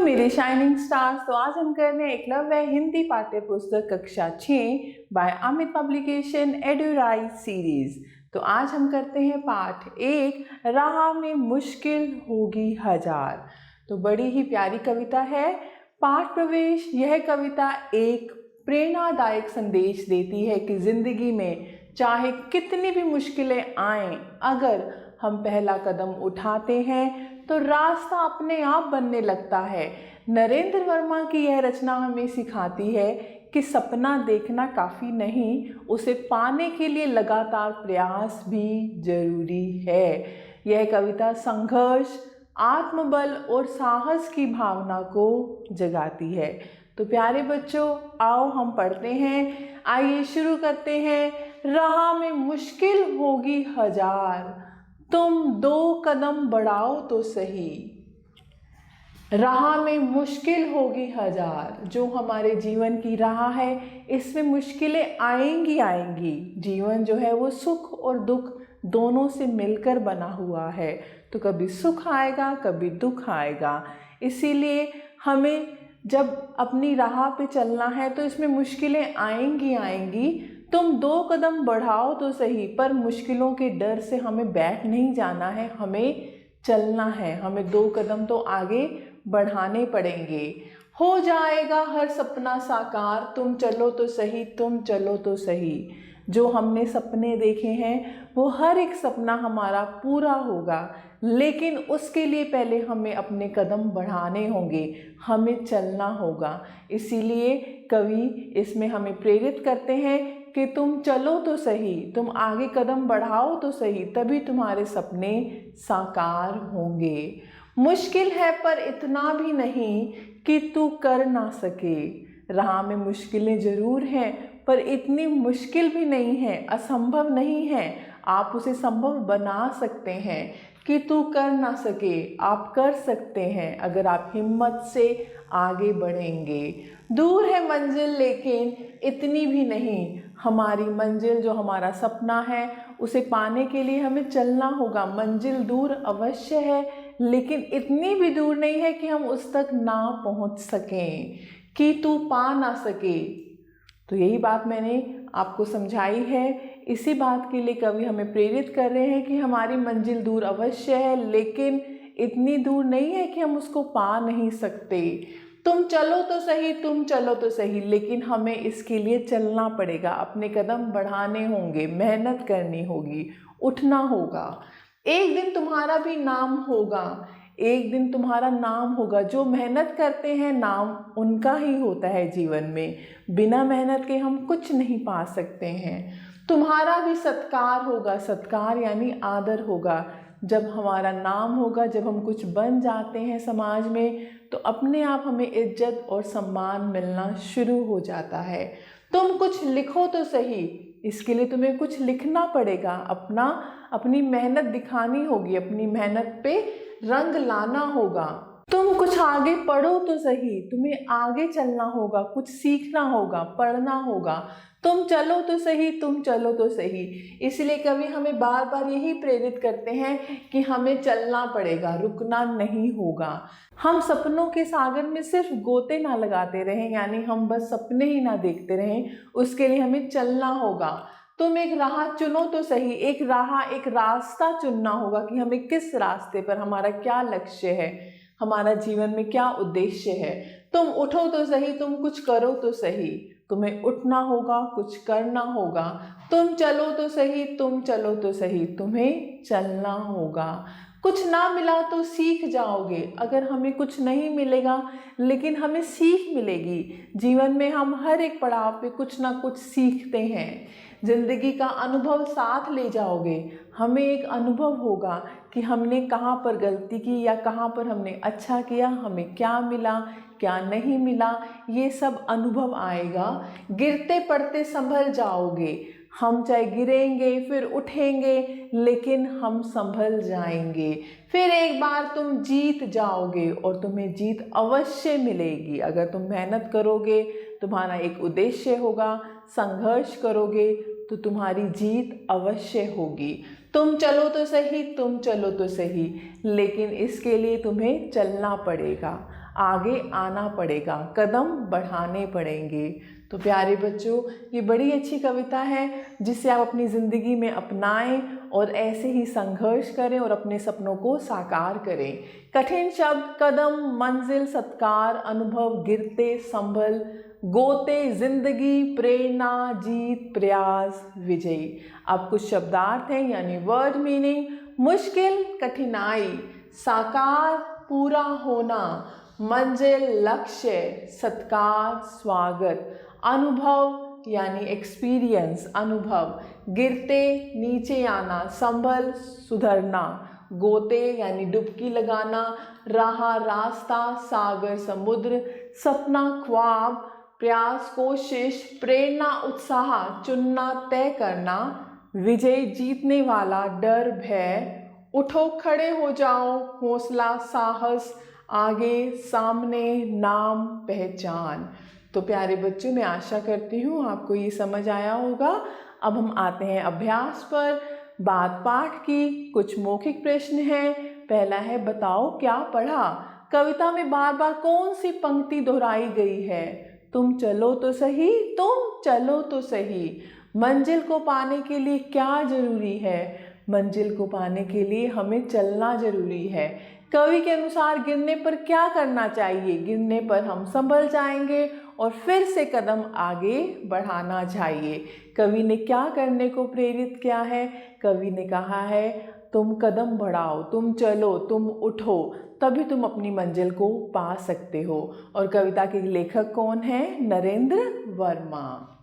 मेरे shining stars. तो आज हम कर रहे हैं एकलव्य हिंदी पाठ्य पुस्तक कक्षा 6 बाय अमित पब्लिकेशन एडुराइज सीरीज। तो आज हम करते हैं पाठ 1, राह में मुश्किल होगी हजार। तो बड़ी ही प्यारी कविता है। पाठ प्रवेश। यह कविता एक प्रेरणादायक संदेश देती है कि जिंदगी में चाहे कितनी भी मुश्किलें आएं, अगर हम पहला कदम उठाते हैं तो रास्ता अपने आप बनने लगता है। नरेंद्र वर्मा की यह रचना हमें सिखाती है कि सपना देखना काफ़ी नहीं, उसे पाने के लिए लगातार प्रयास भी जरूरी है। यह कविता संघर्ष, आत्मबल और साहस की भावना को जगाती है। तो प्यारे बच्चों, आओ हम पढ़ते हैं। आइए शुरू करते हैं। राह में मुश्किल होगी हजार, तुम 2 कदम बढ़ाओ तो सही। राह में मुश्किल होगी हजार। जो हमारे जीवन की राह है, इसमें मुश्किलें आएंगी। जीवन जो है वो सुख और दुख दोनों से मिलकर बना हुआ है। तो कभी सुख आएगा, कभी दुख आएगा। इसीलिए हमें जब अपनी राह पे चलना है तो इसमें मुश्किलें आएंगी। तुम 2 कदम बढ़ाओ तो सही, पर मुश्किलों के डर से हमें बैठ नहीं जाना है, हमें चलना है। हमें 2 कदम तो आगे बढ़ाने पड़ेंगे। हो जाएगा हर सपना साकार, तुम चलो तो सही, तुम चलो तो सही। जो हमने सपने देखे हैं वो हर एक सपना हमारा पूरा होगा, लेकिन उसके लिए पहले हमें अपने कदम बढ़ाने होंगे, हमें चलना होगा। इसीलिए कवि इसमें हमें प्रेरित करते हैं कि तुम चलो तो सही, तुम आगे कदम बढ़ाओ तो सही, तभी तुम्हारे सपने साकार होंगे। मुश्किल है पर इतना भी नहीं कि तू कर ना सके। राह में मुश्किलें जरूर हैं, पर इतनी मुश्किल भी नहीं है, असंभव नहीं है। आप उसे संभव बना सकते हैं कि तू कर ना सके, आप कर सकते हैं अगर आप हिम्मत से आगे बढ़ेंगे। दूर है मंजिल लेकिन इतनी भी नहीं। हमारी मंजिल जो हमारा सपना है, उसे पाने के लिए हमें चलना होगा। मंजिल दूर अवश्य है, लेकिन इतनी भी दूर नहीं है कि हम उस तक ना पहुंच सकें, कि तू पा ना सके। तो यही बात मैंने आपको समझाई है। इसी बात के लिए कवि हमें प्रेरित कर रहे हैं कि हमारी मंजिल दूर अवश्य है, लेकिन इतनी दूर नहीं है कि हम उसको पा नहीं सकते। तुम चलो तो सही, तुम चलो तो सही, लेकिन हमें इसके लिए चलना पड़ेगा, अपने कदम बढ़ाने होंगे, मेहनत करनी होगी, उठना होगा। एक दिन तुम्हारा भी नाम होगा, एक दिन तुम्हारा नाम होगा। जो मेहनत करते हैं, नाम उनका ही होता है जीवन में। बिना मेहनत के हम कुछ नहीं पा सकते हैं। तुम्हारा भी सत्कार होगा, सत्कार यानी आदर होगा। जब हमारा नाम होगा, जब हम कुछ बन जाते हैं समाज में, तो अपने आप हमें इज्जत और सम्मान मिलना शुरू हो जाता है। तुम कुछ लिखो तो सही, इसके लिए तुम्हें कुछ लिखना पड़ेगा, अपनी मेहनत दिखानी होगी, अपनी मेहनत पे रंग लाना होगा। तुम कुछ आगे पढ़ो तो सही, तुम्हें आगे चलना होगा, कुछ सीखना होगा, पढ़ना होगा। तुम चलो तो सही, तुम चलो तो सही। इसलिए कवि हमें बार बार यही प्रेरित करते हैं कि हमें चलना पड़ेगा, रुकना नहीं होगा। हम सपनों के सागर में सिर्फ गोते ना लगाते रहें, यानी हम बस सपने ही ना देखते रहें, उसके लिए हमें चलना होगा। तुम एक राह चुनो तो सही, एक रास्ता चुनना होगा कि हमें किस रास्ते पर, हमारा क्या लक्ष्य है, हमारा जीवन में क्या उद्देश्य है। तुम उठो तो सही, तुम कुछ करो तो सही। तुम्हें उठना होगा, कुछ करना होगा। तुम चलो तो सही, तुम चलो तो सही, तुम्हें चलना होगा। कुछ ना मिला तो सीख जाओगे। अगर हमें कुछ नहीं मिलेगा, लेकिन हमें सीख मिलेगी। जीवन में हम हर एक पड़ाव पे कुछ ना कुछ सीखते हैं। जिंदगी का अनुभव साथ ले जाओगे। हमें एक अनुभव होगा कि हमने कहाँ पर गलती की या कहाँ पर हमने अच्छा किया, हमें क्या मिला, क्या नहीं मिला, ये सब अनुभव आएगा। गिरते पड़ते संभल जाओगे। हम चाहे गिरेंगे, फिर उठेंगे, लेकिन हम संभल जाएंगे। फिर एक बार तुम जीत जाओगे और तुम्हें जीत अवश्य मिलेगी। अगर तुम मेहनत करोगे, तुम्हारा एक उद्देश्य होगा, संघर्ष करोगे, तो तुम्हारी जीत अवश्य होगी। तुम चलो तो सही, तुम चलो तो सही, लेकिन इसके लिए तुम्हें चलना पड़ेगा। आगे आना पड़ेगा, कदम बढ़ाने पड़ेंगे। तो प्यारे बच्चों, ये बड़ी अच्छी कविता है जिसे आप अपनी ज़िंदगी में अपनाएं और ऐसे ही संघर्ष करें और अपने सपनों को साकार करें। कठिन शब्द कदम, मंजिल, सत्कार, अनुभव, गिरते, संभल, गोते, जिंदगी, प्रेरणा, जीत, प्रयास, विजयी। अब कुछ शब्दार्थ हैं यानी वर्ड मीनिंग। मुश्किल, कठिनाई, साकार, पूरा होना, मंजिल, लक्ष्य, सत्कार, स्वागत, अनुभव यानी एक्सपीरियंस, अनुभव, गिरते, नीचे आना, संभल, सुधरना, गोते यानी डुबकी लगाना, राह, रास्ता, सागर, समुद्र, सपना, ख्वाब, प्रयास, कोशिश, प्रेरणा, उत्साह, चुनना, तय करना, विजय, जीतने वाला, डर, भय, उठो, खड़े हो जाओ, हौसला, साहस, आगे, सामने, नाम, पहचान। तो प्यारे बच्चों, मैं आशा करती हूँ आपको ये समझ आया होगा। अब हम आते हैं अभ्यास पर। बात पाठ की, कुछ मौखिक प्रश्न हैं। पहला है, बताओ क्या पढ़ा। कविता में बार बार कौन सी पंक्ति दोहराई गई है? तुम चलो तो सही, तुम चलो तो सही। मंजिल को पाने के लिए क्या जरूरी है? मंजिल को पाने के लिए हमें चलना जरूरी है। कवि के अनुसार गिरने पर क्या करना चाहिए? गिरने पर हम संभल जाएंगे और फिर से कदम आगे बढ़ाना चाहिए। कवि ने क्या करने को प्रेरित किया है? कवि ने कहा है, तुम कदम बढ़ाओ, तुम चलो, तुम उठो, तभी तुम अपनी मंजिल को पा सकते हो। और कविता के लेखक कौन है? नरेंद्र वर्मा।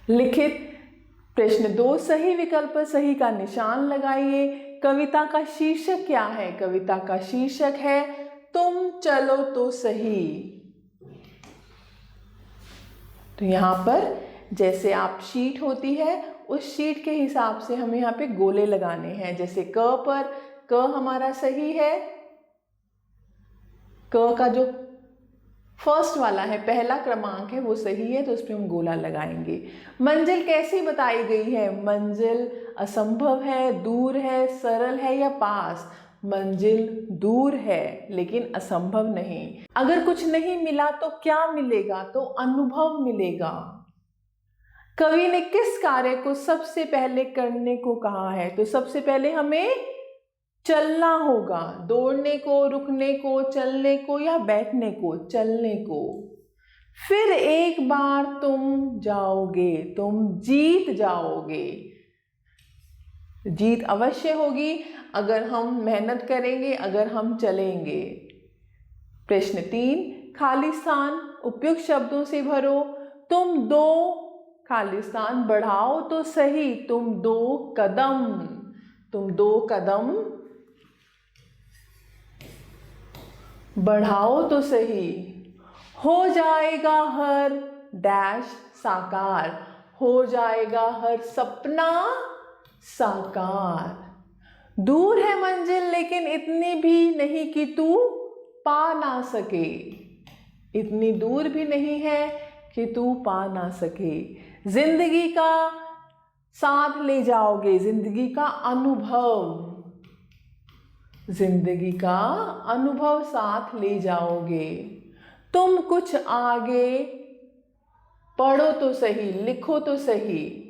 लिखित प्रश्न 2, सही विकल्प पर सही का निशान लगाइए। कविता का शीर्षक क्या है? कविता का शीर्षक है तुम चलो तो सही। तो यहाँ पर जैसे आप शीट होती है, उस शीट के हिसाब से हमें यहाँ पे गोले लगाने हैं। जैसे क पर, क हमारा सही है, क का जो फर्स्ट वाला है, पहला क्रमांक है, वो सही है, तो उस पर हम गोला लगाएंगे। मंजिल कैसी बताई गई है? मंजिल असंभव है, दूर है, सरल है या पास? मंजिल दूर है लेकिन असंभव नहीं। अगर कुछ नहीं मिला तो क्या मिलेगा? तो अनुभव मिलेगा। कवि ने किस कार्य को सबसे पहले करने को कहा है? तो सबसे पहले हमें चलना होगा। दौड़ने को, रुकने को, चलने को या बैठने को? चलने को। फिर एक बार तुम जाओगे, तुम जीत जाओगे। जीत अवश्य होगी अगर हम मेहनत करेंगे, अगर हम चलेंगे। प्रश्न 3, खाली स्थान उपयुक्त शब्दों से भरो। तुम 2 खाली स्थान बढ़ाओ तो सही, तुम 2 कदम, तुम 2 कदम बढ़ाओ तो सही। हो जाएगा हर डैश साकार, हो जाएगा हर सपना साकार। दूर है मंजिल लेकिन इतनी भी नहीं कि तू पा ना सके, इतनी दूर भी नहीं है कि तू पा ना सके। जिंदगी का साथ ले जाओगे, जिंदगी का अनुभव, जिंदगी का अनुभव साथ ले जाओगे। तुम कुछ आगे पढ़ो तो सही, लिखो तो सही।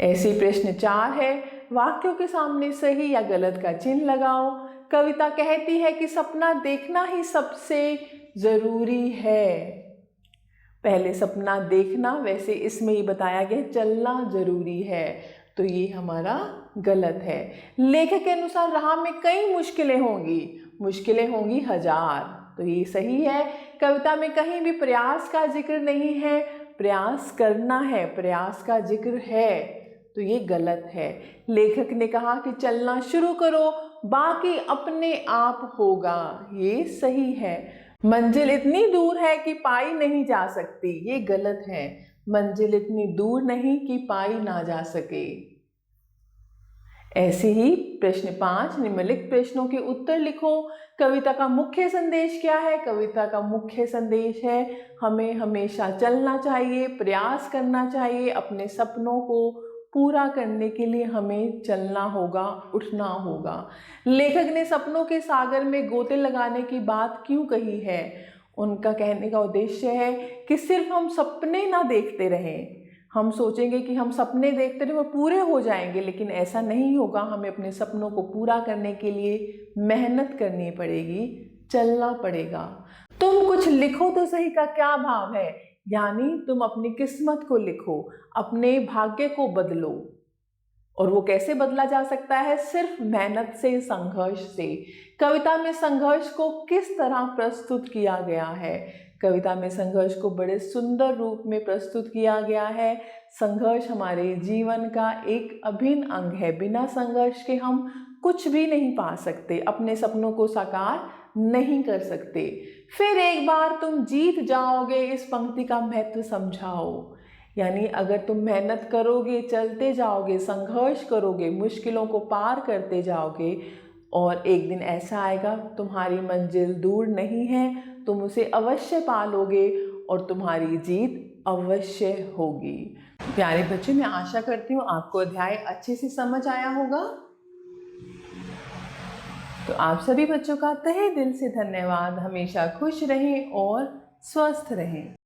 ऐसे प्रश्न 4 है, वाक्यों के सामने सही या गलत का चिन्ह लगाओ। कविता कहती है कि सपना देखना ही सबसे जरूरी है। पहले सपना देखना, वैसे इसमें ही बताया गया चलना जरूरी है, तो ये हमारा गलत है। लेखक के अनुसार राह में कई मुश्किलें होंगी, मुश्किलें होंगी 1000, तो ये सही है। कविता में कहीं भी प्रयास का जिक्र नहीं है, प्रयास करना है, प्रयास का जिक्र है, तो ये गलत है। लेखक ने कहा कि चलना शुरू करो, बाकी अपने आप होगा, ये सही है। मंजिल इतनी दूर है कि पाई नहीं जा सकती, ये गलत है। मंजिल इतनी दूर नहीं कि पाई ना जा सके। ऐसे ही प्रश्न 5, निम्नलिखित प्रश्नों के उत्तर लिखो। कविता का मुख्य संदेश क्या है? कविता का मुख्य संदेश है हमें हमेशा चलना चाहिए, प्रयास करना चाहिए, अपने सपनों को पूरा करने के लिए हमें चलना होगा, उठना होगा। लेखक ने सपनों के सागर में गोते लगाने की बात क्यों कही है? उनका कहने का उद्देश्य है कि सिर्फ हम सपने ना देखते रहें। हम सोचेंगे कि हम सपने देखते रहे और पूरे हो जाएंगे, लेकिन ऐसा नहीं होगा। हमें अपने सपनों को पूरा करने के लिए मेहनत करनी पड़ेगी, चलना पड़ेगा। तुम कुछ लिखो तो सही का क्या भाव है? यानी तुम अपनी किस्मत को लिखो, अपने भाग्य को बदलो। और वो कैसे बदला जा सकता है? सिर्फ मेहनत से, संघर्ष से। कविता में संघर्ष को किस तरह प्रस्तुत किया गया है? कविता में संघर्ष को बड़े सुंदर रूप में प्रस्तुत किया गया है। संघर्ष हमारे जीवन का एक अभिन्न अंग है। बिना संघर्ष के हम कुछ भी नहीं पा सकते, अपने सपनों को साकार नहीं कर सकते। फिर एक बार तुम जीत जाओगे, इस पंक्ति का महत्व समझाओ। यानी अगर तुम मेहनत करोगे, चलते जाओगे, संघर्ष करोगे, मुश्किलों को पार करते जाओगे, और एक दिन ऐसा आएगा तुम्हारी मंजिल दूर नहीं है, तुम उसे अवश्य पा लोगे और तुम्हारी जीत अवश्य होगी। प्यारे बच्चों, मैं आशा करती हूँ आपको अध्याय अच्छे से समझ आया होगा। तो आप सभी बच्चों का तहे दिल से धन्यवाद। हमेशा खुश रहें और स्वस्थ रहें।